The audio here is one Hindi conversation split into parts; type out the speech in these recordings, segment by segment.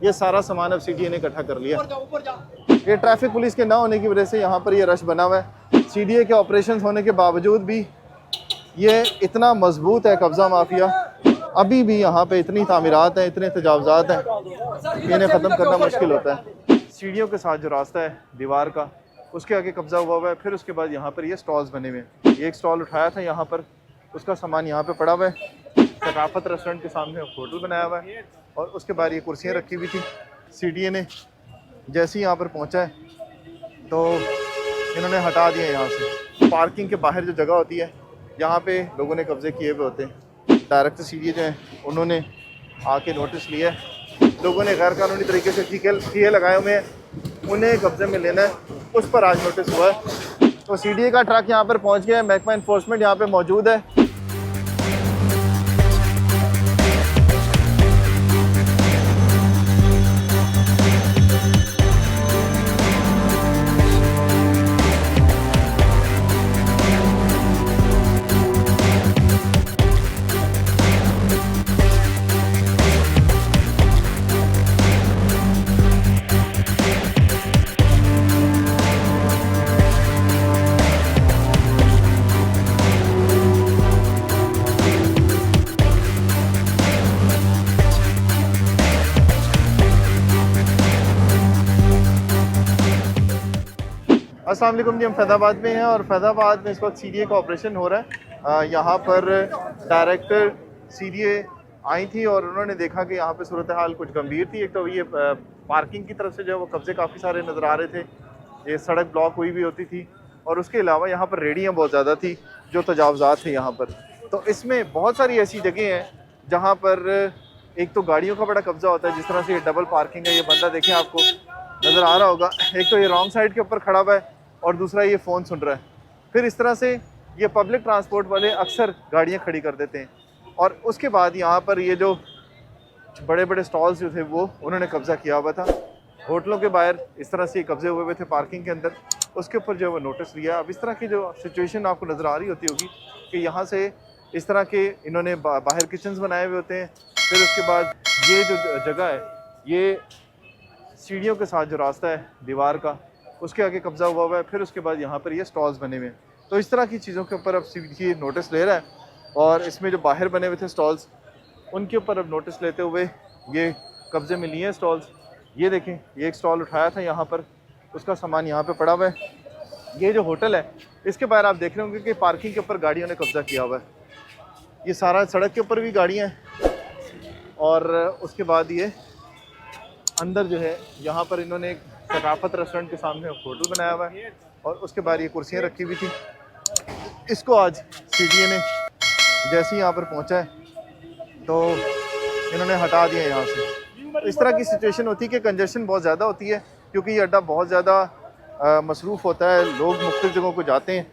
ये सारा सामान अब सीडीए ने इकट्ठा कर लिया। ये ट्रैफिक पुलिस के ना होने की वजह से यहाँ पर ये रश बना हुआ है। सीडीए के ऑपरेशन होने के बावजूद भी ये इतना मजबूत है कब्ज़ा माफिया, अभी भी यहाँ पे इतनी तामीरात हैं, इतने तजावज़ात हैं, इन्हें ख़त्म करना मुश्किल होता है। सीढ़ियों के साथ जो रास्ता है दीवार का, उसके आगे कब्ज़ा हुआ है। फिर उसके बाद यहाँ पर ये स्टॉल्स बने हुए हैं। एक स्टॉल उठाया था यहाँ पर, उसका सामान यहाँ पे पड़ा हुआ है। सकाफत रेस्टोरेंट के सामने होटल बनाया हुआ है और उसके बाद ये कुर्सियाँ रखी हुई थी। सीडीए ने जैसे ही यहाँ पर पहुँचा है तो इन्होंने हटा दिया यहाँ से। पार्किंग के बाहर जो जगह होती है यहाँ पे लोगों ने कब्ज़े किए हुए होते हैं। डायरेक्टर सीडीए जो हैं उन्होंने आके नोटिस लिया है, लोगों ने गैर कानूनी तरीके से ठिके लगाए हुए हैं, उन्हें कब्ज़े में लेना है, उस पर आज नोटिस हुआ है। तो सीडीए का ट्रक यहाँ पर पहुँच गया है, महकमा इन्फोर्समेंट यहाँ पे मौजूद है। अस्सलाम वालेकुम जी, हम फैज़ाबाद में हैं और फैज़ाबाद में इस वक्त सीडीए का ऑपरेशन हो रहा है। यहाँ पर डायरेक्टर सीडीए आई थी और उन्होंने देखा कि यहाँ पे सूरत हाल कुछ गंभीर थी। एक तो ये पार्किंग की तरफ से जो वो कब्ज़े काफ़ी सारे नज़र आ रहे थे, ये सड़क ब्लॉक हुई भी होती थी और उसके अलावा यहाँ पर रेडियाँ बहुत ज़्यादा थी जो तजावज़ात थे यहाँ पर। तो इसमें बहुत सारी ऐसी जगह हैं जहाँ पर एक तो गाड़ियों का बड़ा कब्ज़ा होता है, जिस तरह से ये डबल पार्किंग है। ये बंदा देखें, आपको नज़र आ रहा होगा, एक तो ये रॉन्ग साइड के ऊपर खड़ा हुआ है और दूसरा ये फ़ोन सुन रहा है। फिर इस तरह से ये पब्लिक ट्रांसपोर्ट वाले अक्सर गाड़ियाँ खड़ी कर देते हैं। और उसके बाद यहाँ पर ये जो बड़े बड़े स्टॉल्स जो थे वो उन्होंने कब्ज़ा किया हुआ था। होटलों के बाहर इस तरह से कब्ज़े हुए थे पार्किंग के अंदर, उसके ऊपर जो है वो नोटिस लिया। अब इस तरह की जो सिचुएशन आपको नज़र आ रही होती होगी कि यहाँ से इस तरह के इन्होंने बाहर किचन्स बनाए हुए होते हैं। फिर उसके बाद ये जो जगह है, ये सीढ़ियों के साथ जो रास्ता है दीवार का, उसके आगे कब्ज़ा हुआ है। फिर उसके बाद यहाँ पर ये स्टॉल्स बने हुए हैं। तो इस तरह की चीज़ों के ऊपर अब सीडीए नोटिस ले रहा है और इसमें जो बाहर बने हुए थे स्टॉल्स, उनके ऊपर अब नोटिस लेते हुए ये कब्ज़े में लिए हैं स्टॉल्स। ये देखें, ये एक स्टॉल उठाया था यहाँ पर, उसका सामान यहाँ पे पड़ा हुआ है। ये जो होटल है, इसके बाहर आप देख रहे होंगे कि पार्किंग के ऊपर गाड़ियों ने कब्ज़ा किया हुआ है। ये सारा सड़क के ऊपर भी गाड़ियाँ हैं और उसके बाद ये अंदर जो है यहाँ पर इन्होंने एक सकाफत रेस्टोरेंट के सामने होटल बनाया हुआ है और उसके बाद ये कुर्सियाँ रखी हुई थी। इसको आज सीडीए ने जैसे ही यहाँ पर पहुँचा है तो इन्होंने हटा दिया यहाँ से। इस तरह की सिचुएशन होती है कि कंजेशन बहुत ज़्यादा होती है, क्योंकि ये अड्डा बहुत ज़्यादा मसरूफ़ होता है, लोग मुख्तलिफ़ जगहों को जाते हैं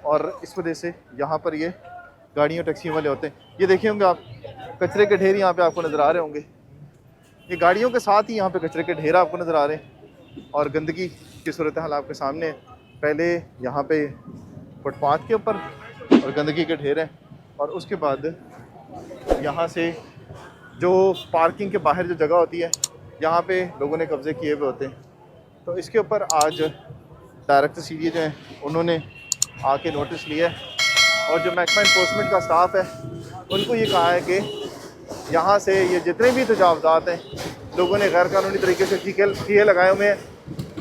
और इस वजह से यहाँ पर ये गाड़ियों टैक्सी वाले होते हैं। ये देखे होंगे आप, कचरे के ढेर यहाँ पे आपको नज़र आ रहे होंगे। ये गाड़ियों के साथ ही यहाँ पे कचरे के ढेर आपको नज़र आ रहे हैं और गंदगी की सूरत हाल आपके सामने है। पहले यहाँ पे फुटपाथ के ऊपर और गंदगी के ढेर हैं और उसके बाद यहाँ से जो पार्किंग के बाहर जो जगह होती है, यहाँ पे लोगों ने कब्ज़े किए हुए होते हैं। तो इसके ऊपर आज डायरेक्टर सीडीए जो हैं उन्होंने आके नोटिस लिया है और जो महकमा इन्फोर्समेंट का स्टाफ है उनको ये कहा है कि यहाँ से ये जितने भी तजावज़ात हैं, लोगों ने गैर कानूनी तरीके से ठिके लगाए हुए हैं,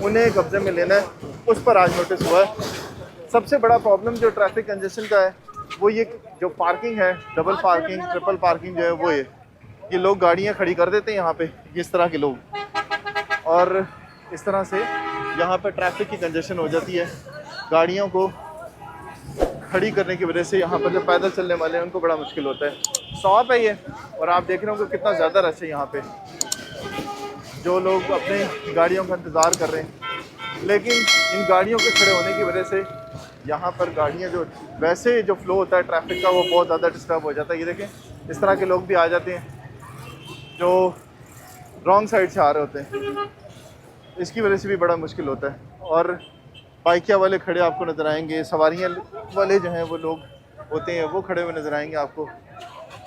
उन्हें कब्ज़े में लेना है, उस पर आज नोटिस हुआ है। सबसे बड़ा प्रॉब्लम जो ट्रैफिक कंजेशन का है वो ये जो पार्किंग है, डबल पार्किंग, ट्रिपल पार्किंग जो है वो ये लोग गाड़ियाँ खड़ी कर देते हैं यहाँ पे, इस तरह के लोग, और इस तरह से यहाँ पे ट्रैफिक की कंजेशन हो जाती है। गाड़ियों को खड़ी करने की वजह से यहाँ पर जो पैदल चलने वाले हैं उनको बड़ा मुश्किल होता है। शॉप है ये और आप देख रहे हो कि कितना ज़्यादा रश है यहाँ पे, जो लोग अपने गाड़ियों का इंतज़ार कर रहे हैं। लेकिन इन गाड़ियों के खड़े होने की वजह से यहाँ पर गाड़ियाँ जो वैसे जो फ़्लो होता है ट्रैफिक का वो बहुत ज़्यादा डिस्टर्ब हो जाता है। ये देखें, इस तरह के लोग भी आ जाते हैं जो रॉन्ग साइड से आ रहे होते हैं, इसकी वजह से भी बड़ा मुश्किल होता है। और बाइकिया वाले खड़े आपको नज़र आएंगे, सवारियाँ वाले जो हैं वो लोग होते हैं वो खड़े हुए नज़र आएंगे आपको।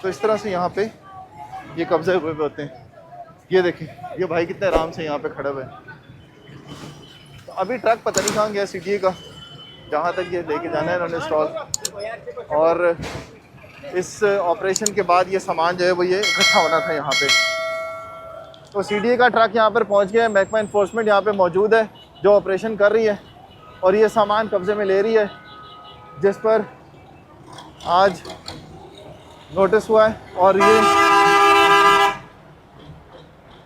तो इस तरह से यहाँ पे ये कब्ज़े हुए होते हैं। ये देखें, ये भाई कितने आराम से यहाँ पे खड़े हुए हैं। तो अभी ट्रक पता नहीं कहाँ गया सीडीए का, जहाँ तक ये लेके जाना है इन्होंने स्टॉल। और इस ऑपरेशन के बाद ये सामान जो है वो ये इकट्ठा होना था यहाँ पे। तो सीडीए का ट्रक यहाँ पर पहुँच गया है, महकमा इन्फोर्समेंट यहाँ पे मौजूद है जो ऑपरेशन कर रही है और ये सामान कब्जे में ले रही है, जिस पर आज नोटिस हुआ है और ये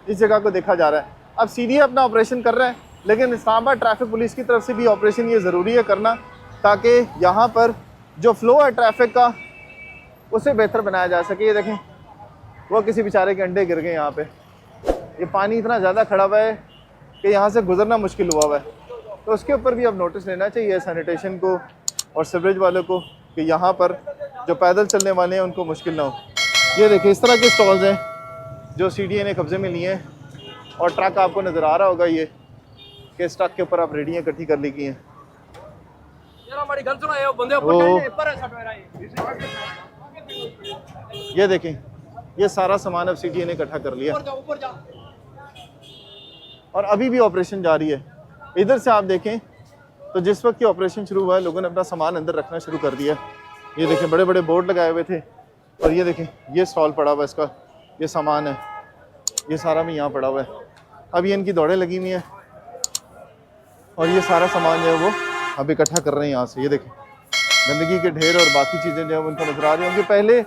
इस जगह को देखा जा रहा है। अब सीडीए अपना ऑपरेशन कर रहा है, लेकिन इस्लामाबाद ट्रैफिक पुलिस की तरफ से भी ऑपरेशन ये ज़रूरी है करना, ताकि यहाँ पर जो फ़्लो है ट्रैफिक का उसे बेहतर बनाया जा सके। ये देखें, वो किसी बेचारे के अंडे गिर गए यहाँ पे। ये पानी इतना ज़्यादा खड़ा हुआ है कि यहाँ से गुजरना मुश्किल हुआ है। तो उसके ऊपर भी अब नोटिस लेना चाहिए सैनिटेशन को और सीवरेज वालों को कि यहाँ पर जो पैदल चलने वाले हैं उनको मुश्किल ना हो। ये देखिए, इस तरह के स्टॉल्स हैं जो सीडीए ने कब्जे में लिए हैं। और ट्रक आपको नज़र आ रहा होगा ये कि इस ट्रक के ऊपर आप रेडियाँ इकट्ठी कर ली गई हैं। ये देखें, ये सारा सामान अब सीडीए ने इकट्ठा कर लिया और अभी भी ऑपरेशन जारी है। इधर से आप देखें तो जिस वक्त ये ऑपरेशन शुरू हुआ है लोगों ने अपना सामान अंदर रखना शुरू कर दिया। ये देखें, बड़े बड़े बोर्ड लगाए हुए थे और ये देखें, ये स्टॉल पड़ा हुआ है, इसका ये सामान है, ये सारा भी यहाँ पड़ा हुआ है। अब ये इनकी दौड़ें लगी हुई हैं और ये सारा सामान जो है वो अब इकट्ठा कर रहे हैं यहाँ से। ये देखें, गंदगी के ढेर और बाकी चीज़ें जो है उनको नजर आ रही होंगी। पहले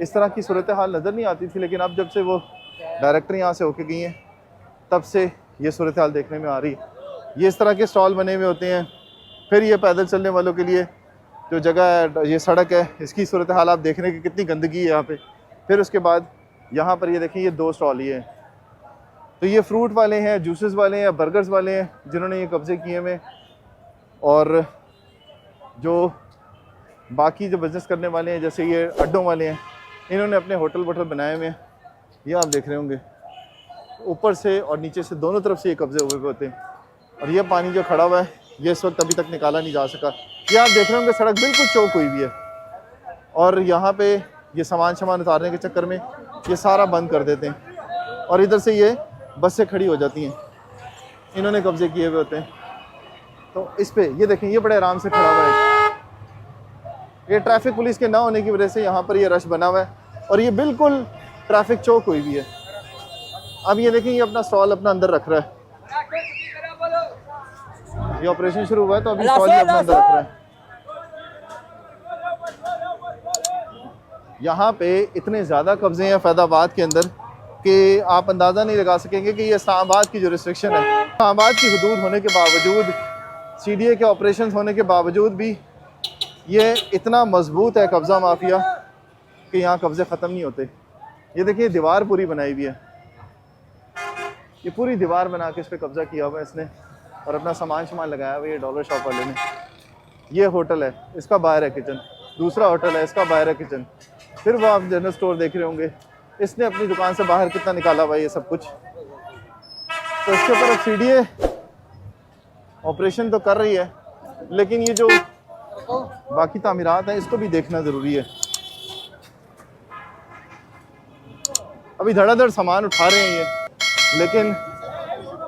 इस तरह की सूरत हाल नज़र नहीं आती थी, लेकिन अब जब से वो डायरेक्टर यहाँ से होके गई हैं तब से ये सूरत हाल देखने में आ रही है। ये इस तरह के स्टॉल बने हुए होते हैं। फिर ये पैदल चलने वालों के लिए जो जगह है, ये सड़क है, इसकी सूरत हाल आप देख रहे हैं कि कितनी गंदगी है यहाँ पे। फिर उसके बाद यहाँ पर ये देखें, ये 2 स्टॉल ये हैं। तो ये फ्रूट वाले हैं, जूसेस वाले हैं, बर्गर्स वाले हैं जिन्होंने ये कब्जे किए हुए। और जो बाकी जो बिज़नेस करने वाले हैं, जैसे ये अड्डों वाले हैं, इन्होंने अपने होटल वोटल बनाए हुए हैं। ये आप देख रहे होंगे, ऊपर से और नीचे से दोनों तरफ से ये कब्जे हुए होते हैं। और ये पानी जो खड़ा हुआ है ये इस वक्त अभी तक निकाला नहीं जा सका। ये आप देख रहे होंगे, सड़क बिल्कुल चौक हुई हुई है और यहाँ पे ये सामान उतारने के चक्कर में ये सारा बंद कर देते हैं और इधर से ये बसें खड़ी हो जाती हैं, इन्होंने कब्जे किए हुए होते हैं। तो इस पे ये देखें, ये बड़े आराम से खड़ा हुआ है। ये ट्रैफिक पुलिस के ना होने की वजह से यहाँ पर ये रश बना हुआ है और ये बिल्कुल ट्रैफिक चौक हुई हुई है। अब ये देखें, ये अपना स्टॉल अपना अंदर रख रहा है। ये ऑपरेशन शुरू हुआ है तो अभी स्टॉल ही अपना अंदर रख रहा है। यहाँ पे इतने ज़्यादा कब्जे हैं फैज़ाबाद के अंदर कि आप अंदाज़ा नहीं लगा सकेंगे कि ये इस्लामाबाद की जो रिस्ट्रिक्शन है, इस्लामाबाद की हदूद होने के बावजूद, सीडीए के ऑपरेशन होने के बावजूद भी ये इतना मजबूत है कब्ज़ा माफिया कि यहाँ कब्ज़े ख़त्म नहीं होते। ये देखिए, दीवार पूरी बनाई हुई है, ये पूरी दीवार बना के इस पर कब्ज़ा किया हुआ है इसने और अपना सामान लगाया हुआ है ये डॉलर शॉप वाले ने। ये होटल है, इसका बाहर है किचन। दूसरा होटल है, इसका बाहर है किचन। फिर वो आप जनरल स्टोर देख रहे होंगे, इसने अपनी दुकान से बाहर कितना निकाला हुआ है ये सब कुछ। तो इसके ऊपर अब सीडीए ऑपरेशन तो कर रही है, लेकिन ये जो बाकी तामीरात हैं इसको भी देखना ज़रूरी है। अभी धड़ाधड़ सामान उठा रहे हैं ये, लेकिन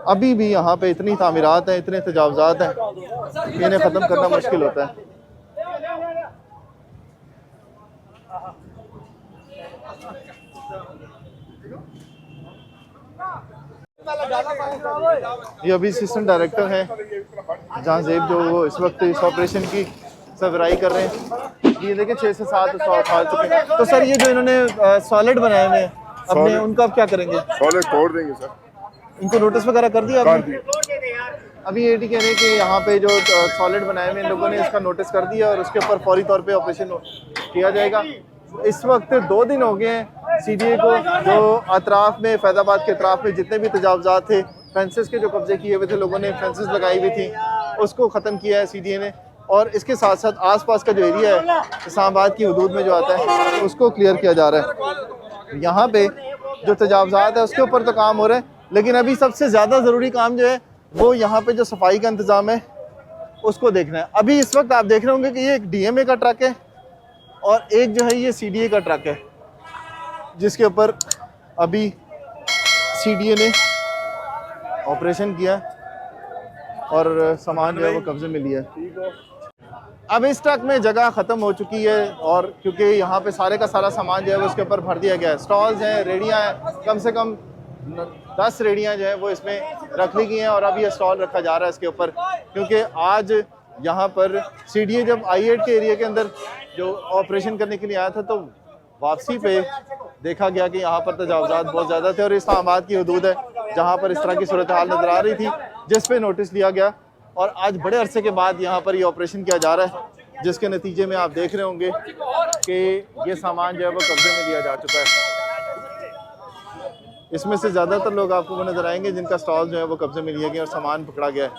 अभी भी यहाँ पे इतनी तामीरात हैं, इतने तजावुज़ात हैं कि इन्हें ख़त्म करना मुश्किल होता है। ये अभी असिस्टेंट डायरेक्टर हैं जहाँ ज़ेब, जो वो इस वक्त इस ऑपरेशन की सर्वराई कर रहे हैं। ये देखिए 6 से 7 स्टॉल खा चुके हैं। तो सर, ये जो इन्होंने सॉलिड बनाए हुए हैं अपने, उनका आप क्या करेंगे? सॉलिड तोड़ देंगे सर। इनको नोटिस वगैरह कर दिया अभी ये कह रहे हैं कि यहाँ पे जो सॉलिड बनाए हुए लोगों ने इसका नोटिस कर दिया और उसके ऊपर फौरी तौर पे ऑपरेशन किया जाएगा। इस वक्त 2 दिन हो गए हैं सीडीए को, जो अतराफ में, फैज़ाबाद के अतराफ में जितने भी तजावुज़ात थे, फेंसेस के जो कब्जे किए हुए थे लोगों ने, फेंसेस लगाई हुई थी, उसको ख़त्म किया है सीडीए ने। और इसके साथ साथ आसपास का जो एरिया है इस्लामाबाद की हदूद में जो आता है उसको क्लियर किया जा रहा है। यहाँ पे जो तजावुज़ात है उसके ऊपर तो काम हो रहा है, लेकिन अभी सबसे ज़्यादा ज़रूरी काम जो है वो यहाँ पे जो सफाई का इंतज़ाम है उसको देखना है। अभी इस वक्त आप देख रहे होंगे कि ये एक डीएमए का ट्रक है और एक जो है ये सीडीए का ट्रक है, जिसके ऊपर अभी सीडीए ने ऑपरेशन किया और सामान जो है वो कब्जे में लिया। अब इस ट्रक में जगह ख़त्म हो चुकी है और क्योंकि यहाँ पे सारे का सारा सामान जो है वो इसके ऊपर भर दिया गया है। स्टॉल्स हैं, रेडियाँ हैं, कम से कम 10 रेडियाँ जो है वो इसमें रख ली गई हैं और अब ये स्टॉल रखा जा रहा है इसके ऊपर, क्योंकि आज यहाँ पर सीडीए जब I-8 के एरिया के अंदर जो ऑपरेशन करने के लिए आया था तो वापसी पे देखा गया कि यहाँ पर तजावुज़ात बहुत ज़्यादा थे और इस्लामाबाद की हदूद है जहाँ पर इस तरह की सूरत हाल नज़र आ रही थी, जिस पे नोटिस लिया गया और आज बड़े अरसे के बाद यहाँ पर ये ऑपरेशन किया जा रहा है, जिसके नतीजे में आप देख रहे होंगे कि ये सामान जो है वो कब्जे में लिया जा चुका है। इसमें से ज़्यादातर लोग आपको वो नज़र आएंगे जिनका स्टॉल जो है वो कब्जे में लिया गया और सामान पकड़ा गया है।